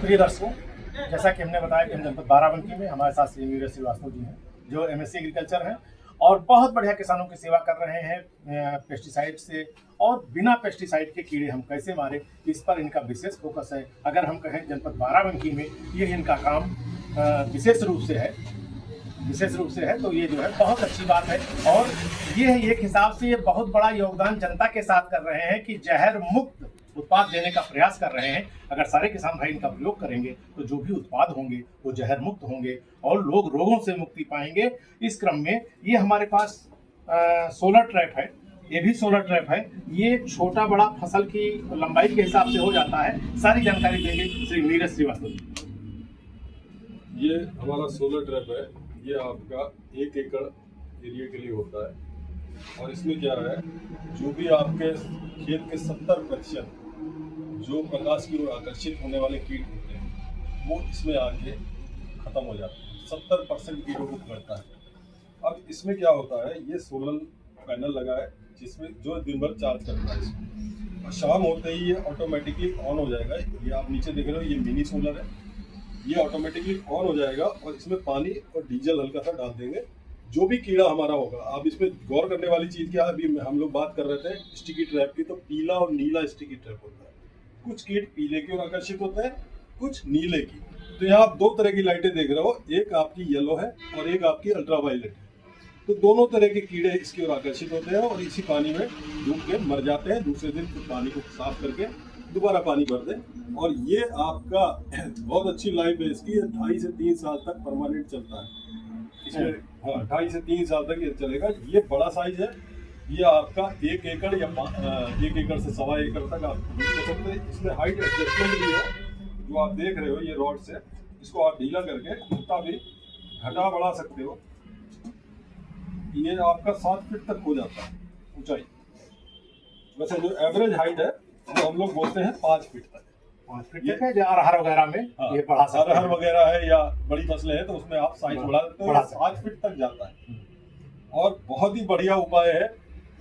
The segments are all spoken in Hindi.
प्रिय दर्शकों, जैसा कि हमने बताया कि हम जनपद बाराबंकी में हमारे साथ श्री नीरज श्रीवास्तव जी हैं, जो एमएससी एग्रीकल्चर हैं और बहुत बढ़िया किसानों की सेवा कर रहे हैं पेस्टिसाइड से। और बिना पेस्टिसाइड के कीड़े हम कैसे मारें, इस पर इनका विशेष फोकस है। अगर हम कहें जनपद बाराबंकी में ये इनका काम विशेष रूप से है, तो ये जो है बहुत अच्छी बात है। और ये एक हिसाब से ये बहुत बड़ा योगदान जनता के साथ कर रहे हैं कि जहर मुक्त उत्पाद देने का प्रयास कर रहे हैं। अगर सारे किसान भाई इनका प्रयोग करेंगे तो जो भी उत्पाद होंगे वो जहर मुक्त होंगे और लोग रोगों से मुक्ति पाएंगे। इस क्रम में ये हमारे पास सोलर ट्रैप है, ये भी सोलर ट्रैप है। ये छोटा बड़ा फसल की लंबाई के हिसाब से हो जाता है। सारी जानकारी देंगे श्री नीरज श्रीवास्तव जी। ये हमारा सोलर ट्रैप है, ये आपका 1 एकड़ एरिया के लिए होता है। और इसमें क्या है, जो भी आपके खेत के 70% जो प्रकाश की ओर आकर्षित होने वाले कीट होते हैं वो इसमें आके ख़त्म हो जाते हैं। 70% कीटों को पकड़ता है। अब इसमें क्या होता है, ये सोलर पैनल लगा है जिसमें जो दिन भर चार्ज करता है इसको, और शाम होते ही ये ऑटोमेटिकली ऑन हो जाएगा। ये आप नीचे देख रहे हो, ये मिनी सोलर है, ये ऑटोमेटिकली ऑन हो जाएगा और इसमें पानी और डीजल हल्का सा डाल देंगे। जो भी कीड़ा हमारा होगा, आप इसमें गौर करने वाली चीज़ क्या है, अभी हम लोग बात कर रहे थे स्टिकी ट्रैप की, तो पीला और नीला स्टिकी ट्रैप होता है। कुछ कीट पीले की ओर आकर्षित होते हैं, कुछ नीले की। तो यहाँ आप 2 तरह की लाइटें देख रहे हो, एक आपकी येलो है और एक आपकी अल्ट्रावायलेट है। तो दोनों तरह के कीड़े इसकी ओर आकर्षित होते हैं और इसी पानी में डूब के मर जाते हैं। दूसरे दिन फिर पानी को साफ करके दोबारा पानी भर दें। और ये आपका बहुत अच्छी लाइफ है इसकी, 2.5 से 3 साल तक परमानेंट चलता है इसमें। हाँ, 2.5 से 3 साल तक ये चलेगा। ये बड़ा साइज है, ये आपका 1 एकड़ या 1 एकड़ से 1.25 एकड़ तक आप यूज कर सकते हैं। इसमें हाइट एडजस्टमेंट भी है, जो आप देख रहे हो ये रॉड से, इसको आप ढीला करके उतना भी घटा बढ़ा सकते हो। ये आपका 7 फीट तक हो जाता है ऊंचाई। वैसे जो एवरेज हाइट है वो हम लोग बोलते हैं 5 फीट तक। 5 फीट तक है, जो अरहर वगैरह में हाँ, ये बढ़ा सकते हैं। अरहर वगैरह है या बड़ी फसलें हैं तो उसमें आप साइज बढ़ा देते हो, 7 फीट तक जाता है। और बहुत ही बढ़िया उपाय है।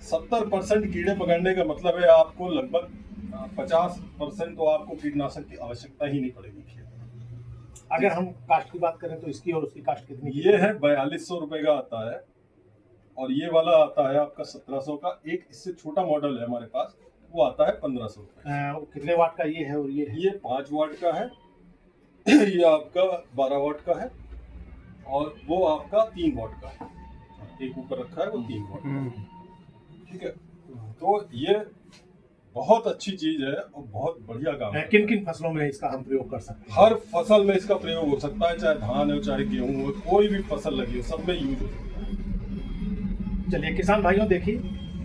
70% कीड़े पकड़ने का मतलब है आपको लगभग 50% तो आपको कीटनाशक की आवश्यकता ही नहीं पड़ेगी। अगर हम कास्ट की बात करें तो इसकी और उसकी कास्ट कितनी? ये है 4200 रुपये का आता है, और ये वाला आता है आपका 1700 का। एक इससे छोटा मॉडल है हमारे पास, वो आता है 1500 रुपये। कितने वाट का ये है? और ये 5 वाट का है, ये आपका 12 वाट का है, और वो आपका 3 वाट का है। एक ऊपर रखा है वो 3 वाट का। ठीक है, तो ये बहुत अच्छी चीज है और बहुत बढ़िया काम है। किन किन फसलों में इसका हम प्रयोग कर सकते हैं? हर फसल में इसका प्रयोग हो सकता है, चाहे धान हो चाहे गेहूं हो, कोई भी फसल लगी हो, सब में यूज हो सकता है। चलिए किसान भाइयों, देखिए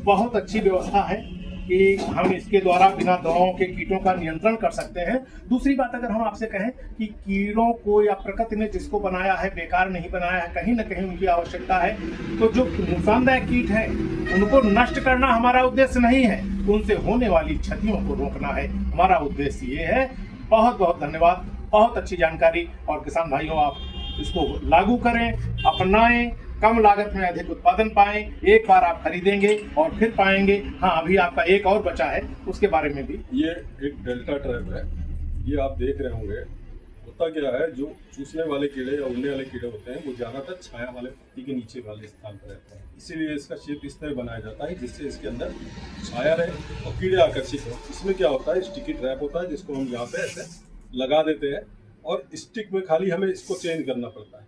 बहुत अच्छी व्यवस्था है कि हम इसके द्वारा बिना दवाओं के कीटों का नियंत्रण कर सकते हैं। दूसरी बात, अगर हम आपसे कहें कि कीड़ों को या प्रकृति ने जिसको बनाया है बेकार नहीं बनाया है, कहीं ना कहीं उनकी आवश्यकता है। तो जो नुकसानदायक कीट है उनको नष्ट करना हमारा उद्देश्य नहीं है, उनसे होने वाली क्षतियों को रोकना है हमारा उद्देश्य ये है। बहुत बहुत धन्यवाद, बहुत अच्छी जानकारी। और किसान भाइयों, आप इसको लागू करें, अपनाएं, कम लागत में अधिक उत्पादन पाएं। एक बार आप खरीदेंगे और फिर पाएंगे। हाँ, अभी आपका एक और बचा है, उसके बारे में भी। ये एक डेल्टा ट्रैप है, ये आप देख रहे होंगे। होता क्या है, जो चूसने वाले कीड़े या उड़ने वाले कीड़े होते हैं वो ज़्यादातर छाया वाले पत्ती के नीचे वाले स्थान पर रहते हैं। इसीलिए इसका शेप इस तरह बनाया जाता है जिससे इसके अंदर छाया रहे और कीड़े आकर्षित हो। इसमें क्या होता है, स्टिकी ट्रैप होता है जिसको हम यहाँ पे ऐसे लगा देते हैं, और स्टिक में खाली हमें इसको चेंज करना पड़ता है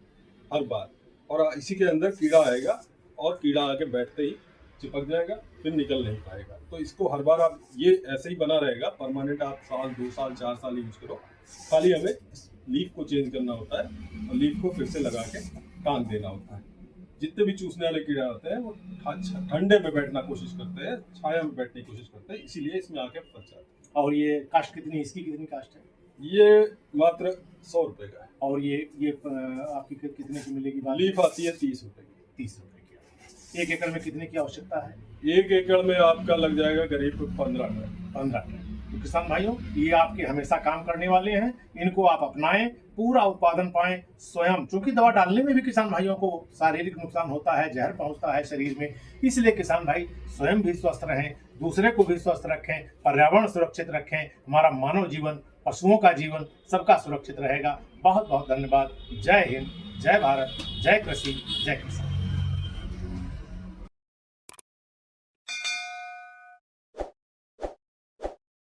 हर बार। और इसी के अंदर कीड़ा आएगा और कीड़ा आके बैठते ही चिपक जाएगा, फिर निकल नहीं पाएगा। तो इसको हर बार आप, ये ऐसे ही बना रहेगा परमानेंट, आप 1 2 साल 4 साल यूज करो। खाली हमें लीफ को चेंज करना होता है और लीफ को फिर से लगा के टांग देना होता है। जितने भी चूसने वाले कीड़ा होते हैं वो ठंडे में बैठना कोशिश करते हैं, छाया में बैठने की कोशिश करते हैं, इसीलिए इसमें आके फंस जाते हैं। और ये कास्ट कितनी, इसकी कितनी कास्ट है? ये मात्र 100 रुपये का है। और ये आपकी कितने की मिलेगी? लीफ आती है 30 रुपये की। 30 रुपये की। 1 एकड़ में कितने की आवश्यकता है? 1 एकड़ में आपका लग जाएगा करीब 15 टन। तो किसान भाइयों, ये आपके हमेशा काम करने वाले हैं। इनको आप अपनाएं, पूरा उत्पादन पाएं स्वयं। चूंकि दवा डालने में भी किसान भाइयों को शारीरिक नुकसान होता है, जहर पहुंचता है शरीर में, इसलिए किसान भाई स्वयं भी स्वस्थ रहें, दूसरे को भी स्वस्थ रखें, पर्यावरण सुरक्षित रखें, हमारा मानव जीवन पशुओं का जीवन सबका सुरक्षित रहेगा। बहुत बहुत धन्यवाद। जय हिंद, जय भारत, जय कृषि, जय किसान।